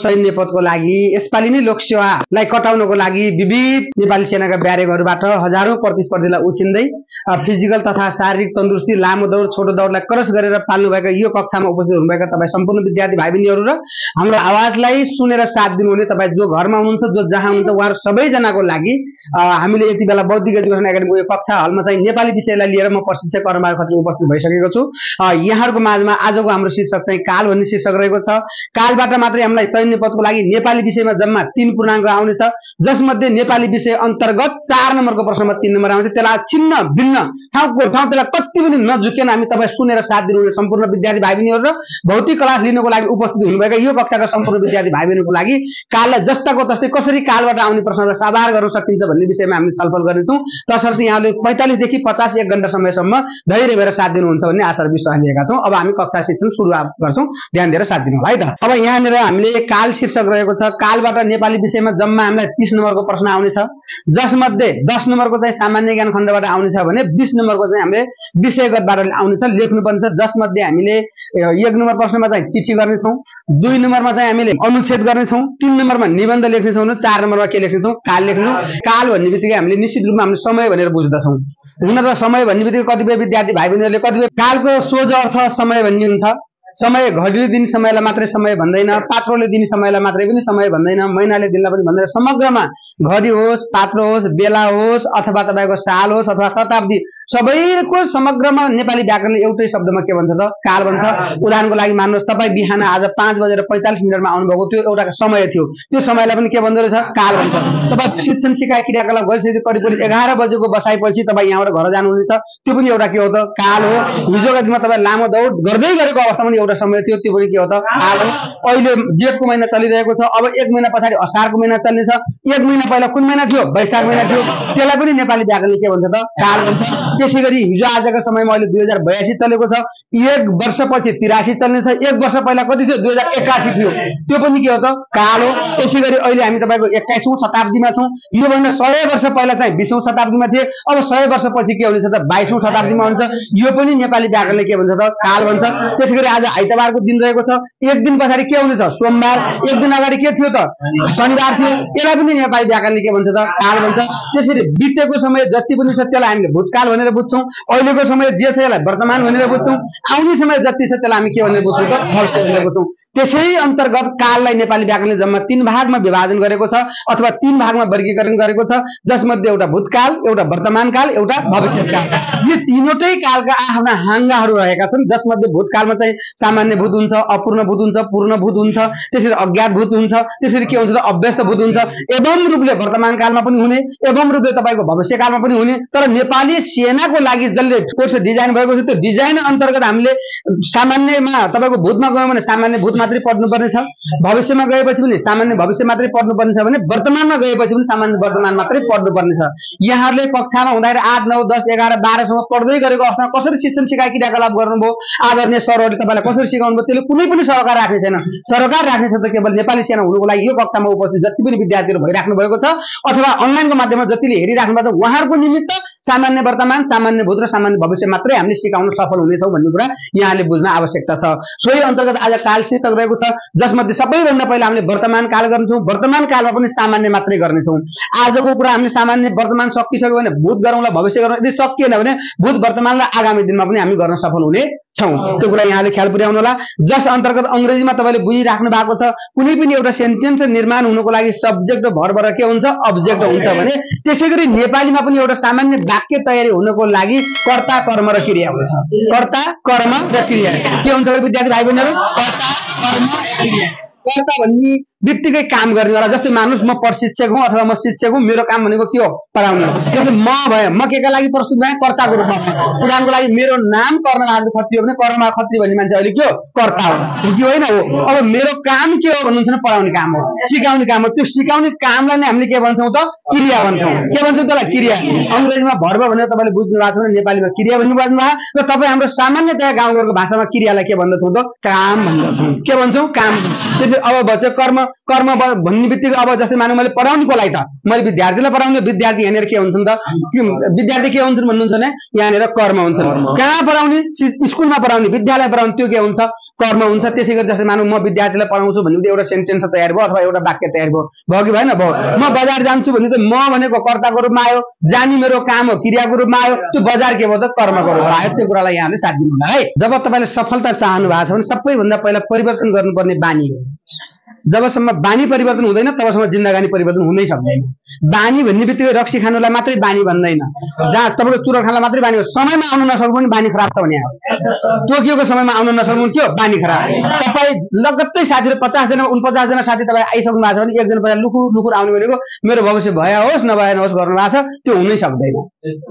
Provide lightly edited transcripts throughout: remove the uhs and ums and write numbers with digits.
सैन्य पदको लागि यसपालि नै लोकसेवालाई कटाउनको लागि विविध नेपाली सेनाका ब्यारेकहरूबाट हजारौं प्रतिस्पर्धीलाई उछिन्दै फिजिकल तथा शारीरिक तन्दुरुस्ती लामो दौड छोटो दौडलाई क्रस गरेर पाल्नुभएका यो कक्षामा उपस्थित हुनुभएका तपाईँ सम्पूर्ण विद्यार्थी भाइ बहिनीहरू र हाम्रो आवाजलाई सुनेर साथ दिनुहुने तपाईँ जो घरमा हुनुहुन्छ जो जहाँ हुनुहुन्छ उहाँहरू सबैजनाको लागि हामीले यति बेला बौद्धिक एजुकेसन एकाडेमीको यो कक्षा हलमा चाहिँ नेपाली विषयलाई लिएर म प्रशिक्षक कर्मकार खत्री उपस्थित भइसकेको छु। यहाँहरूको माझमा आजको हाम्रो शीर्षक चाहिँ काल भन्ने शीर्षक रहेको छ। कालबाट मात्रै हामीलाई सैन्य पदको लागि नेपाली विषयमा जम्मा 3 पूर्णाङ्क आउनेछ, जसमध्ये नेपाली विषय अन्तर्गत 4 नम्बरको प्रश्नमा 3 नम्बर आउँछ। त्यसलाई छिन्न भिन्न ठाउँको ठाउँ त्यसलाई कति पनि नझुकेन हामी तपाईँ सुनेर साथ दिनुहुने सम्पूर्ण विद्यार्थी भाइ बहिनीहरू र भौतिक क्लास लिनको लागि उपस्थित हुनुभएका यो कक्षाका सम्पूर्ण विद्यार्थी भाइ बहिनीहरूको लागि काललाई जस्ताको तस्तै कसरी कालबाट आउने प्रश्नलाई साधार गर्न सकिन्छ भन्ने विषयमा हामी छलफल गर्नेछौँ। तसर्थ यहाँले 45 देखि 50 1 घण्टा समयसम्म धैर्य भएर साथ दिनुहुन्छ भन्ने आशा र विश्वास लिएका छौँ। अब हामी कक्षा शिक्षण सुरुवात गर्छौँ, ध्यान दिएर साथ दिनु होला है त। अब यहाँनिर हामीले काल शीर्षक रहेको छ। कालबाट नेपाली विषयमा जम्मा हामीलाई 30 नम्बरको प्रश्न आउनेछ, जसमध्ये 10 नम्बरको चाहिँ सामान्य ज्ञान खण्डबाट आउनेछ भने 20 नम्बरको चाहिँ हामीले विषयगतबाट आउनेछ, लेख्नुपर्ने छ। जसमध्ये हामीले 1 नम्बर प्रश्नमा चाहिँ चिठी गर्नेछौँ, 2 नम्बरमा चाहिँ हामीले अनुच्छेद गर्नेछौँ, 3 नम्बरमा निबन्ध लेख्नेछौँ, 4 नम्बरमा के लेख्नेछौँ काल लेख्नेछौँ। काल भन्ने बित्तिकै हामीले निश्चित रूपमा हामीले समय भनेर बुझ्दछौँ। हुन त समय भन्ने बित्तिकै कतिपय विद्यार्थी भाइ बहिनीहरूले कतिपय कालको सोझो अर्थ समय भन्ने हुन्छ। समय घडीले दिने समयलाई मात्रै समय भन्दैन, पात्रोले दिने समयलाई मात्रै पनि समय भन्दैन, महिनाले दिनलाई पनि भन्दैन। समग्रमा घडी होस्, पात्रो होस्, बेला होस्, अथवा तपाईँको साल होस् अथवा शताब्दी, सबैको समग्रमा नेपाली व्याकरणले एउटै शब्दमा के भन्छ त काल भन्छ। उदाहरणको लागि मान्नुहोस् तपाईँ बिहान आज 5:45 आउनुभएको त्यो एउटा समय थियो, त्यो समयलाई पनि के भन्दो रहेछ काल भन्छ। तपाईँ शिक्षण सिकाइ क्रियाकलाप गरिसकेपछि करिब 11 बजेको बसाइपछि तपाईँ यहाँबाट घर जानुहुनेछ, त्यो पनि एउटा के हो त काल हो। हिजोका दिनमा तपाईँ लामो दौड गर्दै गरेको अवस्थामा पनि एउटा समय थियो, त्यो पनि के हो त काल हो। अहिले जेठको महिना चलिरहेको छ, अब 1 महिना पछाडि असारको महिना चल्नेछ। 1 महिना पहिला कुन महिना थियो? वैशाख महिना थियो, त्यसलाई पनि नेपाली व्याकरणले के भन्छ त काल भन्छ। त्यसैगरी हिजो आजको समयमा अहिले 2082 चलेको छ, 1 वर्षपछि 83 चल्नेछ। 1 वर्ष पहिला कति थियो? 2081 थियो, त्यो पनि के हो त काल हो। त्यसैगरी अहिले हामी तपाईँको 21औं शताब्दीमा छौँ, योभन्दा 100 वर्ष पहिला चाहिँ 20औं शताब्दीमा थिए, अब 100 वर्षपछि के हुनेछ त 22औं शताब्दीमा हुन्छ, यो पनि नेपाली व्याकरणले के भन्छ त काल भन्छ। त्यसैगरी आज आइतबारको दिन रहेको छ, 1 दिन पछाडि के हुनेछ सोमबार, 1 दिन अगाडि के थियो त शनिबार थियो, यसलाई पनि नेपाली व्याकरणले के भन्छ त काल भन्छ। त्यसरी बितेको समय जति पनि छ त्यसलाई हामीले भूतकाल भनेर बुझ्छौँ, अहिलेको समय जे छ यसलाई वर्तमान भनेर बुझ्छौँ, आउने समय जति छ त्यसलाई हामी के भनेर बुझ्छौँ त भविष्य भनेर बुझ्छौँ। त्यसै अन्तर्गत काललाई नेपाली व्याकरणले जम्मा 3 भागमा विभाजन गरेको छ अथवा 3 भागमा वर्गीकरण गरेको छ, जसमध्ये एउटा भूतकाल, एउटा वर्तमान काल, एउटा भविष्यकाल। यी तीनवटै कालका आफ्ना हाङ्गाहरू रहेका छन्, जसमध्ये भूतकालमा चाहिँ सामान्य भूत हुन्छ, अपूर्ण भूत हुन्छ, पूर्ण भूत हुन्छ, त्यसरी अज्ञात भूत हुन्छ, त्यसरी के हुन्छ त अभ्यस्त भूत हुन्छ। एवं रूपले वर्तमान कालमा पनि हुने, एवं रूपले तपाईँको भविष्यकालमा पनि हुने। तर नेपाली सेनाको लागि जसले कोर्स डिजाइन भएको छ त्यो डिजाइन अन्तर्गत हामीले सामान्यमा तपाईँको भूतमा गयौँ भने सामान्य भूत मात्रै पढ्नुपर्ने छ, भविष्यमा गएपछि पनि सामान्य भविष्य मात्रै पढ्नुपर्ने छ भने वर्तमानमा गएपछि पनि सामान्य वर्तमान मात्रै पढ्नुपर्ने छ। यहाँहरूले कक्षामा हुँदाखेरि 8, 9, 10, 11, 12 सम्म पढ्दै गरेको अवस्थामा कसरी शिक्षण सिकाइ क्रियाकलाप गर्नुभयो, आदरणीय सरहरूले तपाईँलाई कसरी सिकाउनु भयो, त्यसले कुनै पनि सरोकार राख्ने छैन। सरोकार राख्ने छ त केवल नेपाली सेना हुनुको लागि यो कक्षामा उपस्थित जति पनि विद्यार्थीहरू भइराख्नु भएको छ अथवा अनलाइनको माध्यमबाट जतिले हेरिराख्नु भएको छ उहाँहरूको निमित्त सामान्य वर्तमान, सामान्य भूत र सामान्य भविष्य मात्रै हामीले सिकाउन सफल हुनेछौँ भन्ने कुरा यहाँले बुझ्न आवश्यकता छ। सोही अन्तर्गत आज काल शीर्षक रहेको छ, जसमध्ये सबैभन्दा पहिला हामीले वर्तमान काल गर्नेछौँ, वर्तमान कालमा पनि सामान्य मात्रै गर्नेछौँ। आजको कुरा हामीले सामान्य वर्तमान सकिसक्यो भने भूत गरौँला, भविष्य गरौँ, यदि सकिएन भने भूत वर्तमान र आगामी दिनमा पनि हामी गर्न सफल हुने छौँ। त्यो कुरा यहाँले ख्याल पुर्याउनु होला। जस अन्तर्गत अंग्रेजीमा तपाईँले बुझिराख्नु भएको छ, कुनै पनि एउटा सेन्टेन्स निर्माण हुनुको लागि सब्जेक्ट भर्बबाट के हुन्छ अब्जेक्ट हुन्छ भने, त्यसैगरी नेपालीमा पनि एउटा सामान्य वाक्य तयारी हुनको लागि कर्ता, कर्म र क्रिया हुन्छ। कर्ता, कर्म र क्रिया के हुन्छ विद्यार्थी भाइ बहिनीहरू? कर्ता, कर्म र क्रिया। कर्ता भन्ने बित्तिकै काम गर्नेवाला, जस्तै मानुस म प्रशिक्षक हुँ अथवा म शिक्षक हुँ, मेरो काम भनेको के हो पढाउनु। जस्तै म भए म केका लागि प्रस्तुत भएँ कर्ताको रूपमा। उदाहरणको लागि मेरो नाम कर्णबहादुर खत्री हो भने कर्णबहादुर खत्री भन्ने मान्छे अहिले के हो कर्ता हो कि होइन हो। अब मेरो काम के हो भन्नुहुन्छ भने पढाउने काम हो, सिकाउने काम हो। त्यो सिकाउने कामलाई नै हामीले के भन्छौँ त क्रिया भन्छौँ। के भन्छौँ त्यसलाई? क्रिया। अंग्रेजीमा भर्ब भनेर तपाईँले बुझ्नु भएको छ भने नेपालीमा क्रिया भन्नु पर्छ र तपाईँ हाम्रो सामान्यतया गाउँघरको भाषामा क्रियालाई के भन्दछौँ त काम भन्दछौँ। के भन्छौँ? काम। त्यसै अब भन्छ कर्म। कर्म भन्ने बित्तिकै अब जस्तै मानौ मैले पढाउनेकोलाई त मैले विद्यार्थीलाई पढाउने विद्यार्थी यहाँनिर के हुन्छन् त विद्यार्थी के हुन्छन् भन्नुहुन्छ भने यहाँनिर कर्म हुन्छन् कहाँ पढाउने स्कुलमा पढाउने विद्यालय पढाउने त्यो के हुन्छ कर्म हुन्छ त्यसै गरी जस्तै मानौ म विद्यार्थीलाई पढाउँछु भने एउटा सेन्टेन्स तयार भयो अथवा एउटा वाक्य तयार भयो कि भएन भयो म बजार जान्छु भने चाहिँ म भनेको कर्ताको रूपमा आयो जानी मेरो काम हो क्रियाको रूपमा आयो त्यो बजार के भयो त कर्मको रूपमा आयो त्यो कुरालाई यहाँले साथ दिनु होला है जब तपाईँले सफलता चाहनु भएको छ भने सबैभन्दा पहिला परिवर्तन गर्नुपर्ने बानी हो जबसम्म बानी परिवर्तन हुँदैन तबसम्म जिन्दगानी परिवर्तन हुनै सक्दैन बानी भन्ने बित्तिकै रक्सी खानुलाई मात्रै बानी भन्दैन जहाँ तपाईँको चुरोट खानलाई मात्रै बानी हो समयमा आउन नसक्नु पनि बानी खराब छ भने तोकिएको समयमा आउन नसक्नु के हो बानी खराब तपाईँ लगत्तै साथीहरू 50 जना 49 जना साथी तपाईँ आइसक्नु भएको छ भने एकजना पहिला लुकुर लुकुर आउने भनेको मेरो भविष्य भए होस् नभए नहोस् गर्नु भएको छ त्यो हुनै सक्दैन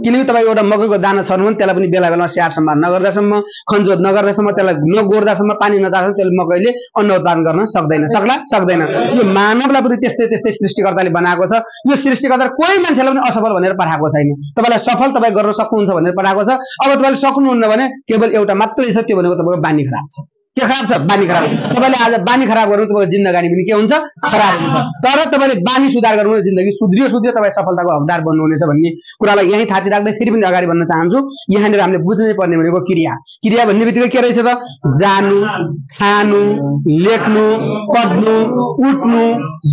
किनकि तपाईँ एउटा मकैको दाना छर्नु भने त्यसलाई पनि बेला बेलामा स्याहार सम्मान नगर्दासम्म खनजोत नगर्दासम्म त्यसलाई नगोर्दासम्म पानी नतार्दासम्म त्यसले मकैले अन्न उत्पादन गर्न सक्दैन सक्दैन यो मानवलाई पनि त्यस्तै त्यस्तै सृष्टिकर्ताले बनाएको छ यो सृष्टिकर्ता कोही मान्छेलाई पनि असफल भनेर पठाएको छैन तपाईलाई सफल तपाईँ गर्न सक्नुहुन्छ भनेर पठाएको छ अब तपाईले सक्नुहुन्न भने केवल एउटा मात्रै छ त्यो भनेको तपाईको बानी खराब छ के खराब छ बानी खराब तपाईले आज बानी खराब गर्नु तपाईको जिन्दगानी पनि के हुन्छ खराब हुन्छ तर तपाईले बानी सुधार गर्नु जिन्दगी सुध्रियो तपाईँ सफलताको हकदार बन्नुहुनेछ भन्ने कुरालाई यही थाती राख्दै फेरि पनि अगाडि बढ्न चाहन्छु यहाँनिर हामीले बुझ्नै पर्ने भनेको क्रिया भन्ने बित्तिकै के रहेछ त जानु खानु लेख्नु पढ्नु उठ्नु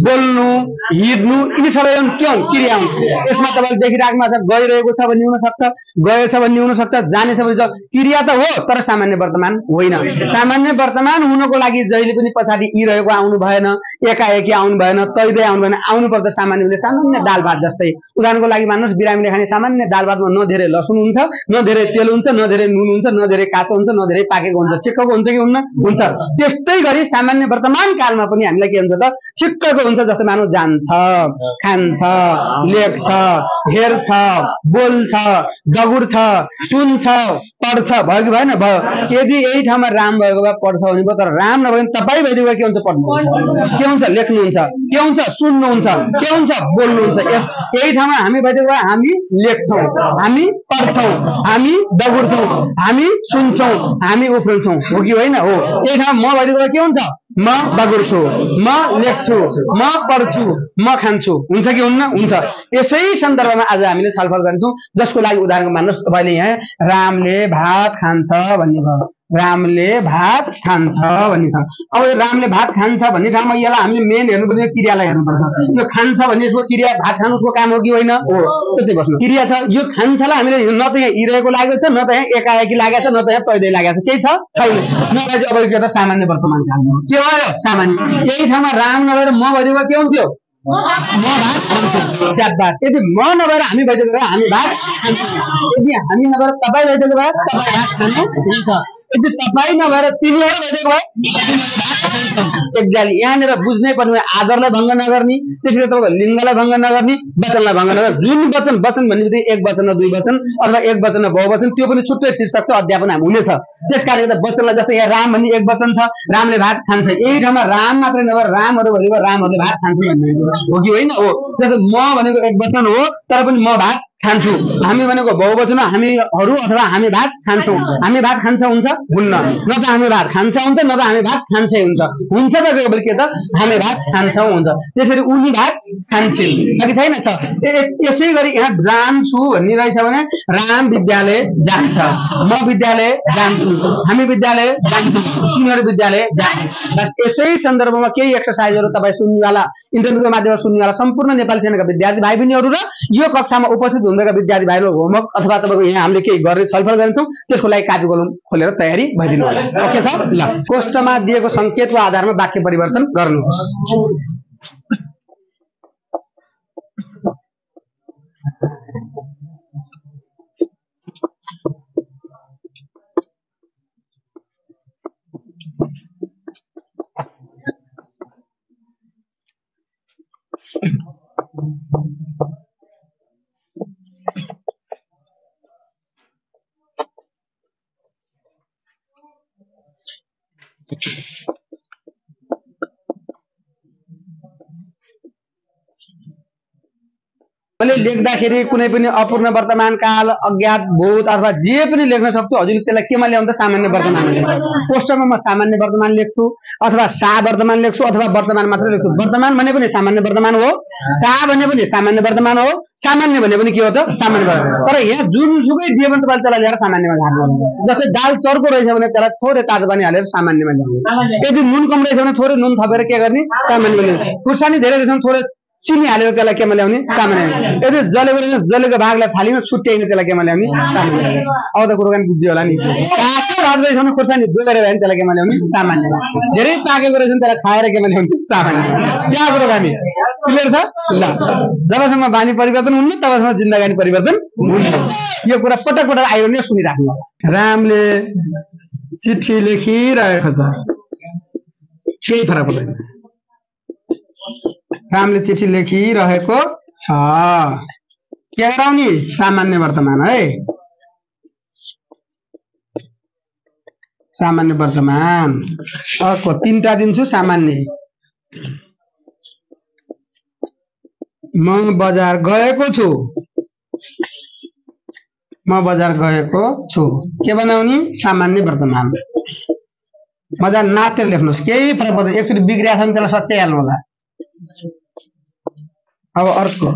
बोल्नु हिड्नु यिनी सबै के हुन् क्रिया हुन् यसमा तपाईले देखिराख्नु छ गइरहेको छ भन्ने हुन सक्छ गएछ भन्ने हुन सक्छ जानेछ भने क्रिया त हो तर सामान्य वर्तमान होइन सामान्य वर्तमान हुनको लागि जहिले पनि पछाडि यी रहेको आउनु भएन एकाएकी आउनु भएन तैदै आउनु भएन आउनु पर्दा सामान्य हुने सामान्य दाल भात जस्तै उदाहरणको लागि मान्नुहोस् बिरामीले खाने सामान्य दाल भातमा न धेरै लसुन हुन्छ न धेरै तेल हुन्छ न धेरै नुन हुन्छ न धेरै काँचो हुन्छ न धेरै पाकेको हुन्छ छिक्कको हुन्छ कि हुन्न हुन्छ त्यस्तै गरी सामान्य वर्तमान कालमा पनि हामीलाई के हुन्छ त छिक्कको हुन्छ जस्तै मानव जान्छ खान्छ लेख्छ हेर्छ बोल्छ दगुर्छ सुन्छ पढ्छ भयो कि भएन भयो यदि यही ठाउँमा राम भएको भए पढ्छ भने भयो तर राम नभए तपाईँ भइदिएको के हुन्छ पढ्नुहुन्छ के हुन्छ लेख्नुहुन्छ के हुन्छ सुन्नुहुन्छ के हुन्छ बोल्नुहुन्छ यही ठाउँमा हामी भइदिएको भए हामी लेख्छौँ हामी पढ्छौँ हामी दगुर्छौँ हामी सुन्छौँ हामी उफ्रन्छौँ हो कि होइन हो यही ठाउँमा म भइदिएको भए के हुन्छ म दगुर्छु म लेख्छु म पढ्छु म खान्छु हुन्छ कि हुन्न हुन्छ यसै सन्दर्भमा आज हामीले छलफल गर्छौँ जसको लागि उदाहरण मान्नुहोस् तपाईँले यहाँ रामले भात खान्छ भन्ने भयो रामले भात खान्छ भन्ने छ अब रामले भात खान्छ भन्ने ठाउँमा यसलाई हामीले मेन हेर्नुपर्ने क्रियालाई हेर्नुपर्छ यो खान्छ भन्ने यसको क्रिया भात खानु उसको काम हो कि होइन हो त्यतै बस्नु क्रिया छ यो खान्छलाई हामीले न त यहाँ इरहेको लागेको छ न त यहाँ एकाएकी लागेको छ न त यहाँ पैदै लागेको छ केही छ छैन नभए चाहिँ अब यो त सामान्य वर्तमान काल हो के भयो सामान्य यही ठाउँमा राम नभएर म भइदिएको के हुन्थ्यो म भात खान्छु स्याबास यदि म नभएर हामी भइदिएको भए हामी भात खान्छौँ यदि हामी नभएर तपाईँ भइदिएको भए तपाईँ भात खानुहुन्छ यदि तपाईँ नभएर तिनीहरू भइदिएको भए एक्ज्याक्टली यहाँनिर बुझ्नै पर्ने आदरलाई भङ्ग नगर्ने त्यसै गरी तपाईँको लिङ्गलाई भङ्ग नगर्ने वचनलाई भङ्ग नगर्ने जुन वचन भन्ने बित्तिकै एक वचन र दुई वचन अथवा एक वचन र बहुवचन त्यो पनि छुट्टै शीर्षक छ अध्यापन हुनेछ त्यसकारणले गर्दा वचनलाई जस्तै यहाँ राम भन्ने एक वचन छ रामले भात खान्छ यही ठाउँमा राम मात्रै नभएर रामहरू भनेको रामहरूले भात खान्छन् हो कि होइन हो जस्तो म भनेको एक वचन हो तर पनि म भात खान्छु हामी भनेको बहुवचन हामीहरू अथवा हामी भात खान्छौँ हामी भात खान्छ हुन्छ हुन्न न त हामी भात खान्छ हुन्छ न त हामी भात खान्छै हुन्छ त केवल के त हामी भात खान्छौँ हुन्छ त्यसरी उनी भात खान्छन् कि छैन छ यसै गरी यहाँ जान्छु भन्ने रहेछ भने राम विद्यालय जान्छ म विद्यालय जान्छु हामी विद्यालय जान्छौँ तिनीहरू विद्यालय जान्छन् बस यसै सन्दर्भमा केही एक्सर्साइजहरू तपाईँ सुन्नेवाला इन्टरनेटको माध्यमबाट सुन्नेवाला सम्पूर्ण नेपाली सेनाका विद्यार्थी भाइ बहिनीहरू र यो कक्षामा उपस्थित हुँदैका विद्यार्थी भाइहरू होमवर्क अथवा तपाईँको यहाँ हामीले केही गरेर छलफल गर्छौँ त्यसको लागि कापी कलम खोलेर तयारी भइदिनु होला ओके छ ल कोष्टमा दिएको सङ्केतको आधारमा वाक्य परिवर्तन गर्नुहोस् मैले लेख्दाखेरि कुनै पनि अपूर्ण वर्तमान काल अज्ञात भूत अथवा जे पनि लेख्न सक्छु हजुरले त्यसलाई केमा ल्याउँदा सामान्य वर्तमान पोस्टरमा म सामान्य वर्तमान लेख्छु अथवा सा वर्तमान लेख्छु अथवा वर्तमान मात्र लेख्छु वर्तमान भने पनि सामान्य वर्तमान हो सा भने पनि सामान्य वर्तमान हो सामान्य भने पनि के हो त सामान्य वर्तमान तर यहाँ जुनसुकै दियो भने तपाईले त्यसलाई ल्याएर सामान्यमा हाल्नु जस्तै दाल चर्को रहेछ भने त्यसलाई थोरै तातो पानी हालेर सामान्यमा ल्याउनु यदि नुन कम रहेछ भने थोरै नुन थपेर के गर्ने सामान्यमा ल्याउनु खुर्सानी धेरै रहेछ भने थोरै चिनी हालेर त्यसलाई केमा ल्याउने सामान्य यदि जलेको भागलाई फालिन छुट्याइने त्यसलाई केमा ल्याउने सामान्य अब त कुरो पनि बुझ्यो होला नि काँचो भात रहेछ भने खुर्सानी डोलेर भयो भने त्यसलाई केमा ल्याउने सामान्य धेरै पाकेको रहेछ भने त्यसलाई खाएर केमा ल्याउने सामान्य क्या कुरो हामी क्लियर छ ल जबसम्म बानी परिवर्तन हुन्न तबसम्म जिन्दगानी परिवर्तन हुन्न यो कुरा पटक पटक आइरहने सुनिराख्नु रामले चिठी लेखिरहेको छ केही फरक पर्दैन रामले चिठी लेखिरहेको छ के गराउने सामान्य वर्तमान है सामान्य वर्तमान अर्को तीनटा दिन्छु सामान्य म बजार गएको छु म बजार गएको छु के बनाउने सामान्य वर्तमान बजार नातेर लेख्नुहोस् केही फरक पर्दैन एकचोटि बिग्रिया छ भने त्यसलाई सच्याइ हाल्नु होला अब अर्को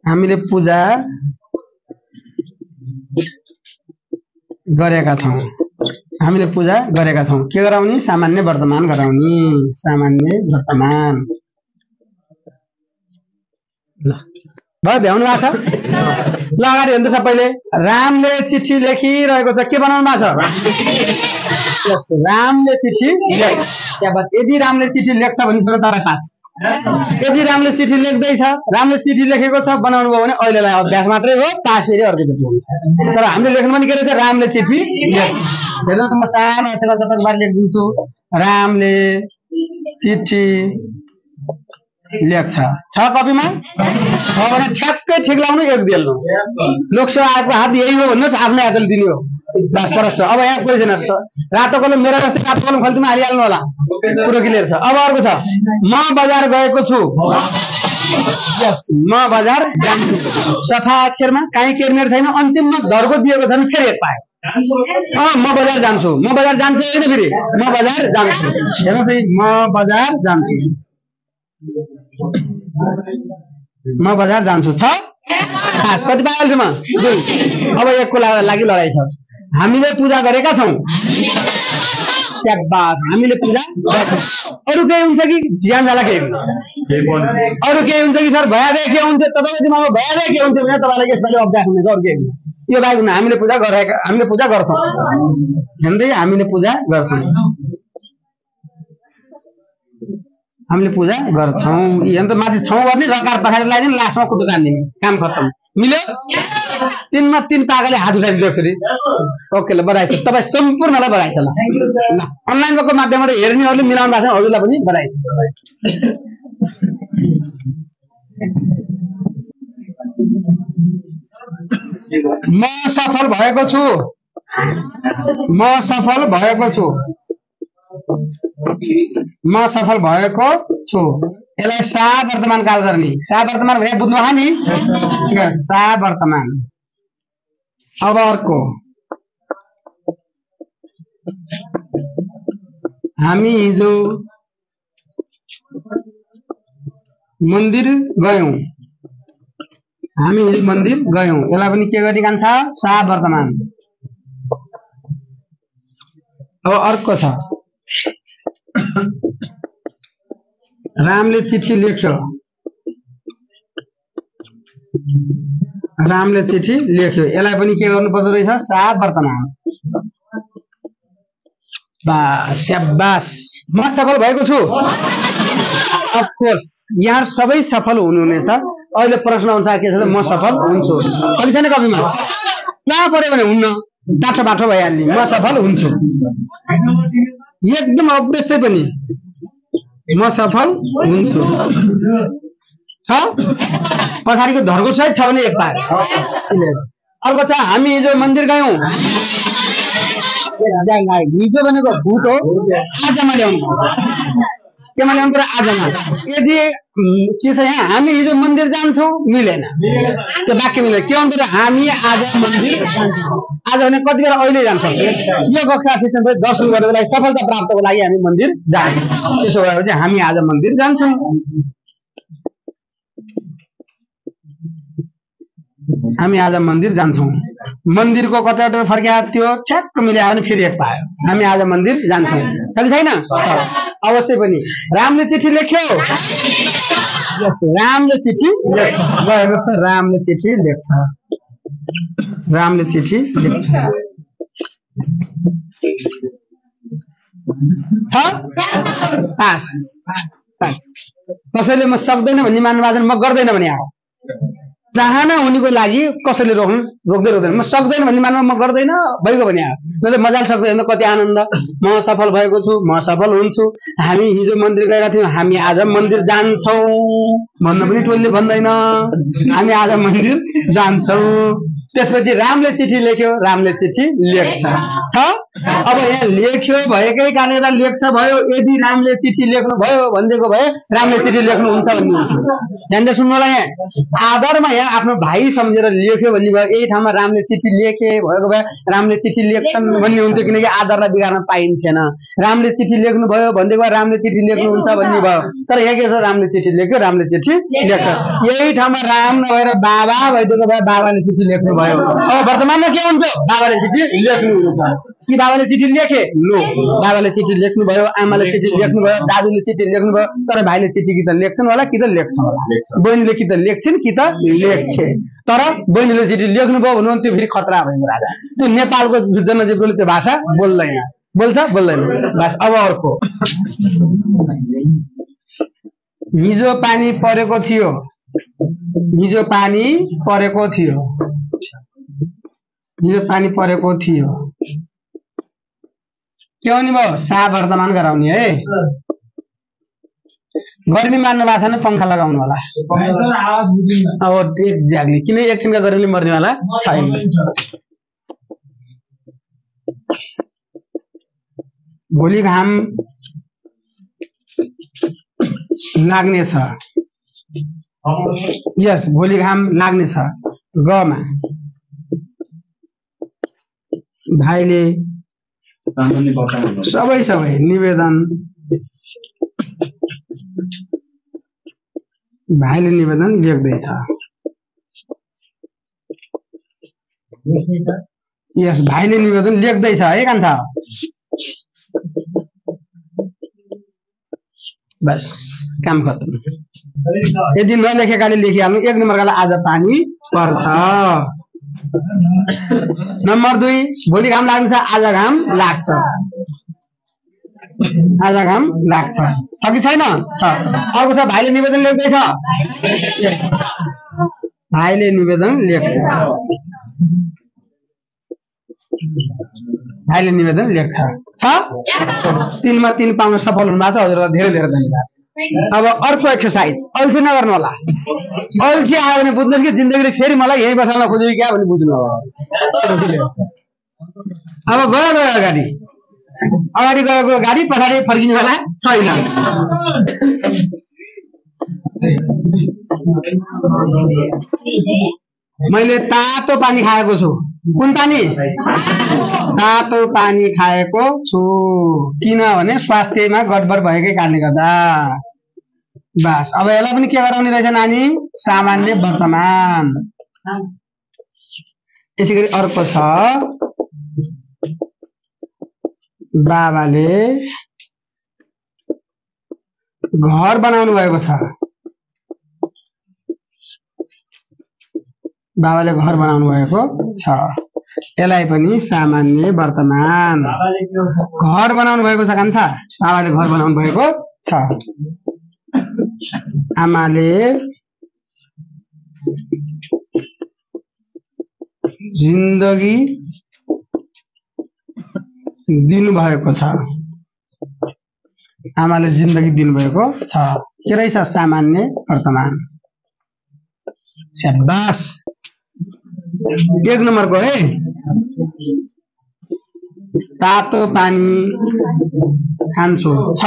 हामीले पूजा गरेका छौं हामीले पूजा गरेका छौं के गराउने सामान्य वर्तमान गराउने सामान्य वर्तमान ल भयो भ्याउनु भएको छ ल अगाडि हेर्नु सबैले रामले चिठी लेखिरहेको छ के बनाउनु भएको छ यस रामले चिठी यदि रामले चिठी लेख्छ भने तारा पास यदि रामले चिठी लेख्दैछ रामले चिठी लेखेको छ बनाउनु भयो भने अहिलेलाई अभ्यास मात्रै हो पास फेरि अर्कोचोटि हुन्छ तर हामीले लेख्नु पनि के रहेछ रामले चिठी हेर्नुहोस् म सानो अक्षरमा जताबाट लेखिदिन्छु रामले चिठी लेख्छ छ कपीमा छ भने ठ्याक्कै ठिक लाउनु एक दिल्नु लोकसेवा आएको हात यही हो भन्नुहोस् आफ्नै हातले दिने हो बस प्रष्ट अब यहाँ कोही छैन रातो कलम मेरा जस्तै रातो कलम खल्तीमा हालिहाल्नु होला कुरो क्लियर छ अब अर्को छ म बजार गएको छु यस म बजार जान्छु सफा अक्षरमा काहीँ केर्नेर छैन अन्तिममा धर्को दिएको छ भने फेरि एक पायो म बजार जान्छु म बजार जान्छु होइन फेरि म बजार जान्छु हेर्नुहोस् है म बजार जान्छु म बजार जान्छु छ कति पाइहाल्छु म 2 अब एकको लागि लडाई छ हामीले पूजा गरेका छौं स्याबास हामीले पूजा अरु केही हुन्छ कि ज्यान जाला केही अरु केही हुन्छ कि सर भयादे के हुन्छ तपाईको दिमागमा भयादे के हुन्छ भने तपाईलाई यसपालि अभ्यास हुनेछ अरु केही यो बाहेक हामीले पूजा गर्छौं हेर्दै हामीले पूजा गर्छौं हामीले पूजा गर्छौं यहाँ त माथि छौं गर्ने रकार पछाडि लगाइदिन लास्टमा कुटु काट्ने काम खत्तम मिल्यो 3 मा 3 पागले हात उठाइदियो एकचोटि ओके ल बधाई छ तपाई सम्पूर्णलाई बधाई छ ल अनलाइनको माध्यमबाट हेर्नेहरुले मिलाउनु भएको छ हजुरलाई पनि बधाई छ म सफल भएको छु म सफल भएको छु म सफल भएको छु यसलाई सा वर्तमान काल गर्ने सा वर्तमान भने बुझ्नु हो नि सा वर्तमान अब अर्को हामी हिजो मन्दिर गयौं यसलाई पनि के गरी कान्छ सा वर्तमान अब अर्को छ रामले चिठी लेख्यो यसलाई पनि के गर्नु पर्दो रहेछ सा वर्तमान बा स्याबास म सफल भएको छु अफ कोर्स यहाँ सबै सफल हुनुहुनेछ अहिले प्रश्न हुन्छ के छ म सफल हुन्छु चलि छैन कपीमा कहाँ पर्यो भने हुन्न टाठो बाठो भइहाल्ने म सफल हुन्छु एकदम अभ्यासै पनि म सफल हुन्छु छ पछाडीको धर्को सहित छ भने एक पाए अर्को छ हामी हिजो मन्दिर गयौं हिजो भनेको भूत हो आजमा ल्याउनु के ल्याउनु पर्यो आजमा। यदि के छ यहाँ हामी हिजो मन्दिर जान्छौँ मिलेन, त्यो वाक्य मिलेन। के भन्नु पर्यो हामी आज मन्दिर जान्छौँ। आज भने कति बेला अहिले जान सक्छ। यो कक्षा शिक्षण दर्शन गर्नको लागि सफलता प्राप्तको लागि हामी मन्दिर जान्छौँ। त्यसो भएपछि हामी आज मन्दिर जान्छौँ। हामी आज मन्दिर जान्छौँ। मन्दिरको कतिवटा फर्किया त्यो ठ्याक्क मिलायो भने फेरि एक पायो। हामी आज मन्दिर जान्छौँ छ कि छैन? अवश्य पनि। रामले चिठी लेख्यो, रामले चिठी लेख्छ। रामले चिठी लेख्छ, रामले चिठी लेख्छ छ। Pass pass. कसैले म सक्दैन भन्ने मान्नु म गर्दैन भने आऊ। चाहना हुनुको लागि कसैले रोक्दैन। म सक्दैन भन्ने मानमा म गर्दैन भइगयो भने आऊ। न त मजाले सक्दैन कति आनन्द, म सफल भएको छु, म सफल हुन्छु। हामी हिजो मन्दिर गएका थियौँ, हामी आज मन्दिर जान्छौँ भन्न पनि टोलले भन्दैन। हामी आज मन्दिर जान्छौँ। त्यसपछि रामले चिठी लेख्यो, रामले चिठी लेख्छ छ। अब यहाँ लेख्यो भएकै कारणले गर्दा लेख्छ भयो। यदि रामले चिठी लेख्नु भयो भनिदिएको भए रामले चिठी लेख्नुहुन्छ भन्ने हुन्थ्यो। ध्यान दिएर सुन्नु होला। यहाँ आदरमा यहाँ आफ्नो भाइ सम्झेर लेख्यो भन्ने भयो। यही ठाउँमा रामले चिठी लेखे भएको भए रामले चिठी लेख्छन् भन्ने हुन्थ्यो, किनकि आदरलाई बिगार्न पाइन्थेन। रामले चिठी लेख्नु भयो भनिदिएको भए रामले चिठी लेख्नुहुन्छ भन्ने भयो। तर यहाँ के छ, रामले चिठी लेख्यो, रामले चिठी लेख्छ। यही ठाउँमा राम नभएर बाबा भइदिएको भए बाबाले चिठी लेख्नु भयो। अब वर्तमानमा के हुन्थ्यो, बाबाले चिठी लेख्नुहुन्छ कि बाबाले चिठी लेखे लो, बाबाले चिठी लेख्नु भयो, आमाले चिठी लेख्नु भयो, दाजुले चिठी लेख्नु भयो। तर भाइले चिठी कि त लेख्छन् होला कि त लेख्छन् होला, बहिनीले कि त लेख्छिन् कि त लेख्छे। तर बहिनीले चिठी लेख्नु भयो भन्नु त्यो फेरि खतरा भएको राजा। त्यो नेपालको जनजीवले त्यो भाषा बोल्दैन, बोल्छ बोल्दैन बस। अब अर्को, हिजो पानी परेको थियो, हिजो पानी परेको थियो, हिजो पानी परेको थियो। के हुने भयो, सा वर्तमान गराउने है। गर्मी मान्नु भएको छैन पंखा लगाउनु होला। अब एक्ज्याक्टली किन एकछिनका गर्मीले मर्नेवाला छैन। भोलि घाम लाग्नेछ, यस भोलि घाम लाग्नेछ। गमा भाइले सबै निवेदन, भाइले निवेदन लेख्दैछ। यस भाइले निवेदन लेख्दैछ है कान्छा। बस काम खत्म। यदि नलेखेकाले लेखिहाल्नु। एक नम्बरकाले आज पानी पर्छ। नम्बर 2 भोलि घाम लाग्छ, आज घाम लाग्छ, आज घाम लाग्छ छ कि छैन? छ। अर्को छ भाइले निवेदन लेख्दैछ, भाइले निवेदन लेख्छ, भाइले निवेदन लेख्छ छ। 3 मा 3 पाउन सफल हुनुभएको छ। हजुरलाई धेरै धेरै धन्यवाद। अब अर्को एक्सरसाइज, अल्छी नगर्नु होला। अल्छी आयो भने बुझ्नुहोस् कि जिन्दगीले फेरि मलाई यही बसाल्न खोज्यो क्या भने बुझ्नु हो। अब गयो अगाडि, अगाडि गएको गाडी पछाडि फर्किनेवाला छैन। मैले तातो पानी खाएको छु। कुन पानी? तातो पानी खाएको छु, किनभने स्वास्थ्यमा गडबड भएकै कारणले गर्दा। बस अब यसलाई पनि के गराउने रहेछ नानी, सामान्य वर्तमान। यसैगरी अर्को छ, बाबाले घर बनाउनु भएको छ, बाबाले घर बनाउनु भएको छ। यसलाई पनि सामान्य वर्तमान। घर बनाउनु भएको छ कान्छा, बाबाले घर बनाउनु भएको छ। आमाले जिन्दगी दिनुभएको छ, आमाले जिन्दगी दिनुभएको छ। के रहेछ, सामान्य वर्तमान। शाबास। 1 नम्बरको है। तातो पानी खान्छु छ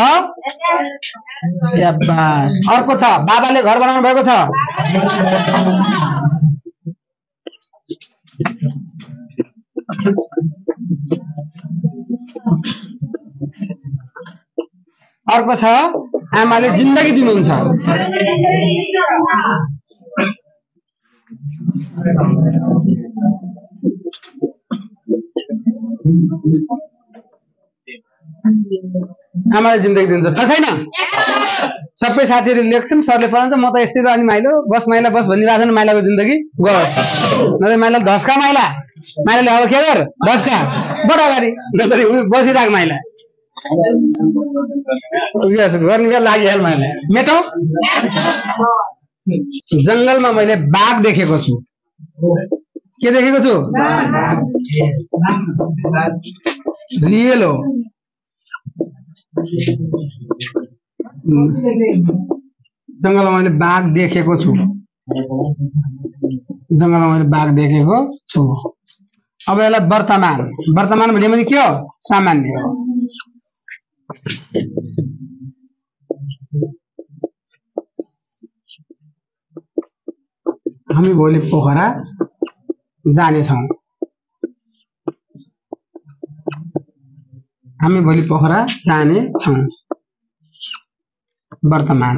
स्याबास अर्को छ बाबाले घर बनाउनु भएको छ अर्को छ आमाले जिन्दगी दिनुहुन्छ आमाले जिन्दगी दिन्छ छ छैन सबै साथीहरु लेख्छन् सरले पढाउँछ म त यस्तै त अनि माइलो बस भनिरहेछ नि माइलाको जिन्दगी गयो नभए माइला धस्का माइलाले अब के गर धस्का बड अगाडि नत्र बसिराख माइला गर्ने बेला लागिहाल माइला मेटो जंगलमा मैले बाघ देखेको छु के देखेको छु रियल हो जंगलमा मैले बाघ देखेको छु अब यसलाई वर्तमान भने के हो सामान्य हो हामी भोलि पोखरा जानेछौँ वर्तमान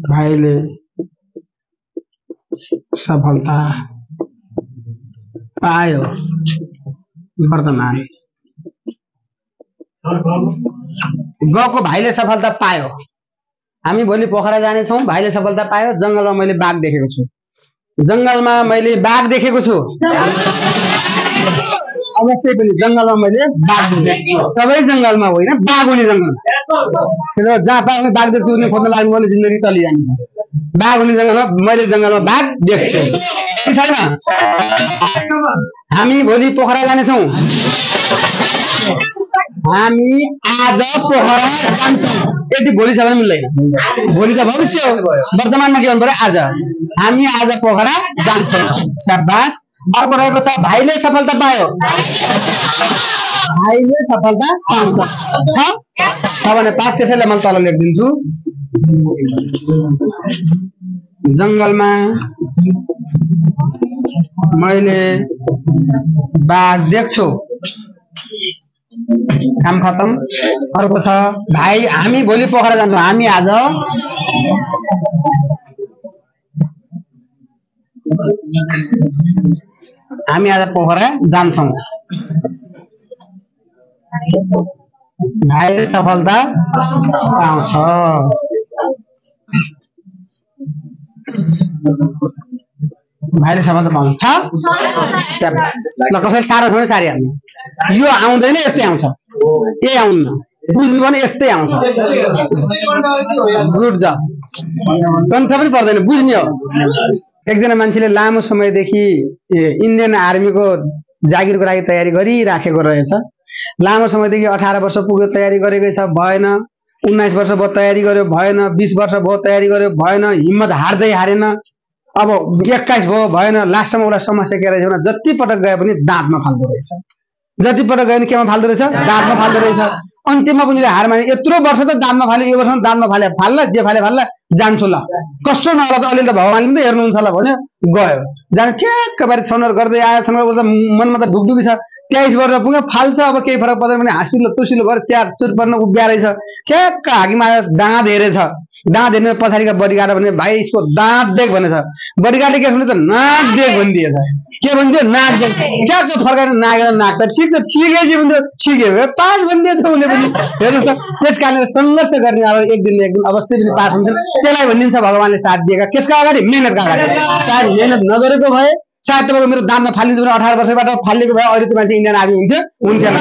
भाइले सफलता पायो वर्तमान गएको भाइले सफलता पायो हामी भोलि पोखरा जानेछौँ भाइले सफलता पायो जंगलमा मैले बाघ देखेको छु अवश्य पनि जंगलमा मैले बाघ देखेको छु सबै जंगलमा होइन बाघ हुने जंगलमा जहाँ पाए बाघ देख्छु उनी खोज्न लाग्नु भने जिन्दगी चलिजाने बाघ हुने जंगलमा मैले जंगलमा बाघ देख्छु छैन हामी भोलि पोखरा जानेछौँ हामी आज पोखरा जान्छौँ यति भोलि छ भने मिल्दैन भोलि त भविष्य हो वर्तमानमा के भन्नु पर्यो आज हामी आज पोखरा जान्छौँ शाबाश अर्को रहेको छ भाइले सफलता पायो छ भने पास त्यसैले मैले तल लेखिदिन्छु जंगलमा मैले बाघ देख्छु काम खत्म अर्को छ भाइ हामी भोलि पोखरा जान्छौँ हामी आज पोखरा जान्छौँ भाइले सफलता पाउँछ छ ल कसैले साह्रो छ भने साह्रै हाल्नु यो आउँदैन यस्तै आउँछ यही आउन्न बुझ्नु भने यस्तै आउँछ गुड जब कन्थ पनि पर्दैन बुझ्ने हो एकजना मान्छेले लामो समयदेखि इन्डियन आर्मीको जागिरको लागि तयारी गरिराखेको रहेछ लामो समयदेखि 18 वर्ष पुग्यो तयारी गरेकै छ भएन 19 वर्ष भयो तयारी गर्यो भएन 20 वर्ष भयो तयारी गर्यो भएन हिम्मत हारेन अब 21 भयो भएन लास्टमा उसलाई समस्या के रहेछ भने जति पटक गए पनि दाँतमा फाल्दो रहेछ केमा फाल्दो रहेछ दाँतमा फाल्दो रहेछ अन्त्यमा पनि हार माने यत्रो वर्ष त दाँतमा फाल्यो यो वर्षमा दाँतमा फाल्ला जे फाल्ला जान्छु ल कस्तो नहोला त अलिअलि त भगवानले पनि त हेर्नुहुन्छ होला भन्यो गयो जाने ठ्याक्क बारी छनौट गर्दै आयो छनौट गर्दा मनमा त ढुकढुकी छ 23 वर्ष पुग्यो फाल्छ अब केही फरक पर्दैन भने हाँसिलो तुसिलो गरेर च्यार चुर पर्न उभ्या रहेछ ठ्याक्क हाकीमा दाँत हेरेछ दाँत हेर्ने पछाडिका बडीगार्ड भने भाइ यसको दाँत देख भनेछ बडीगार्डले के भन्दैछ नाक देख भनिदिएछ के भनिदियो नाक देख च्याक्क फर्काएर नाक त ठिक त ठिकै भन्यो ठिकै हो पास भनिदिएछ उसले पनि हेर्नुहोस् त त्यस कारणले सङ्घर्ष गर्ने अब एक दिन अवश्य पनि पास हुन्छ त्यसलाई भनिन्छ भगवानले साथ दिएका त्यसका अगाडि मेहनतका अगाडि सायद मेहनत नगरेको भए सायद तपाईँको मेरो दाँतमा फालिदिनु 18 वर्षबाट फालिएको भए अहिले त्यो मान्छे इन्डियन आर्मी हुन्थेन।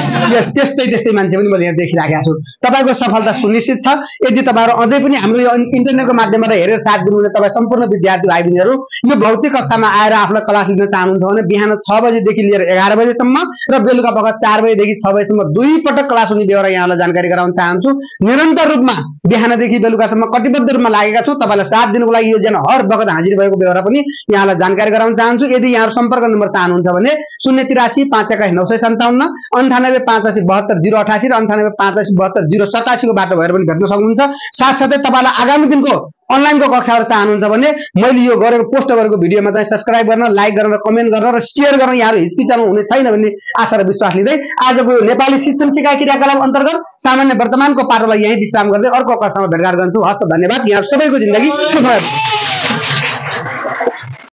त्यस्तै मान्छे पनि मैले यहाँ देखिराखेको छु। तपाईँको सफलता सुनिश्चित छ। यदि तपाईँहरू अझै पनि हाम्रो यो इन्टरनेटको माध्यमबाट हेरेर साथ दिनुहुने तपाईँ सम्पूर्ण विद्यार्थी भाइ बहिनीहरू यो भौतिक कक्षामा आएर आफूलाई क्लास लिन चाहनुहुन्छ भने बिहान 6 बजेदेखि लिएर 11 बजेसम्म र बेलुका पख 4 बजेदेखि 6 बजेसम्म 2 पटक क्लास हुने बेहोरा यहाँलाई जानकारी गराउन चाहन्छु। निरन्तर रूपमा बिहानदेखि बेलुकासम्म कटिबद्ध रूपमा लागेका छौँ। तपाईँलाई साथ दिनुको लागि योजना हर बखत हाजिर भएको बेहोरा पनि यहाँलाई जानकारी गराउन चाहन्छु। यदि यहाँहरू सम्पर्क नम्बर चाहनुहुन्छ भने 083 521 957 98 85 72 088 र 98 85 72 087 को बाटो भएर पनि भेट्न सक्नुहुन्छ। साथसाथै तपाईँलाई आगामी दिनको अनलाइनको कक्षाहरू चाहनुहुन्छ भने मैले यो गरेको पोस्ट गरेको भिडियोमा चाहिँ सब्स्क्राइब गर्न, लाइक गर्न, कमेन्ट गर्न र शेयर गर्न यहाँहरू हिचकिचाउनु हुने छैन भन्ने आशा र विश्वास लिँदै आजको यो नेपाली शिक्षण सिकाइ क्रियाकलाप अन्तर्गत सामान्य वर्तमानको पाटोलाई यही विश्राम गर्दै अर्को कक्षामा भेटघाट गर्छु। हस्त धन्यवाद। यहाँ सबैको जिन्दगी सुखमय